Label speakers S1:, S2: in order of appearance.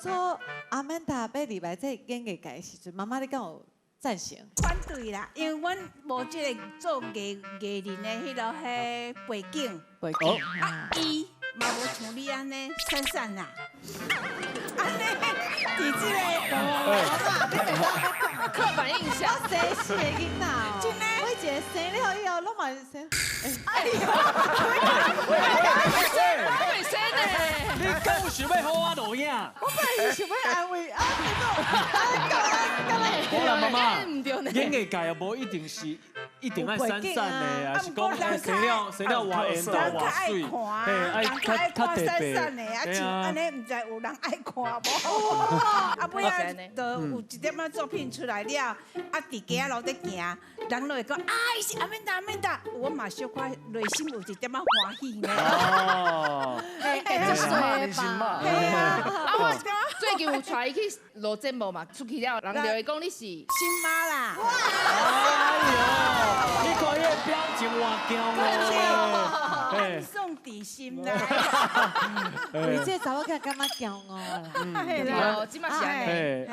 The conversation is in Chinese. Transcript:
S1: 初阿曼达要入来这演艺界的时阵，妈妈你敢有赞成？
S2: 反对啦，因为阮无即个做艺人的迄个背景，
S1: 背景
S2: 伊嘛无像你安尼闪闪啦，安尼伫即个
S3: 刻板印象。
S1: 我生死的囡仔哦，
S2: 真的
S1: 我一个生了以后，拢嘛生。
S2: 哎呦，
S3: 会生呢？
S4: 你敢有想要好我录影？
S1: 我本来是想要安慰啊，结果
S4: 好啦，妈妈，
S3: 唔对呢。
S4: 演艺界也无一定是一定爱闪闪的，还是讲
S2: 啊
S4: 生了外缘到
S2: 人较
S4: 外水，
S2: 爱看，
S4: 嘿，
S2: 人较爱看闪闪的，啊，
S4: 嘿
S2: 像安
S4: 啊，
S2: 尼，唔知有人爱看无？啊，尾啊，就有一点仔作品出来了，啊，伫街仔路在行，人就会讲啊，伊是阿曼达，阿曼达，我嘛小可内心有一点仔欢喜呢。
S4: 哦，
S3: 这衰吧。
S2: 嘿啊，
S3: 啊，我最近有带伊去录节目嘛，出去了，人就会讲你是。
S2: 新妈啦，
S4: 哎呦，你看伊个表情换强
S2: 暗送底薪啦。
S1: 为这查某囝感觉骄傲啦。
S3: 对，即马是安尼。
S4: 嘿。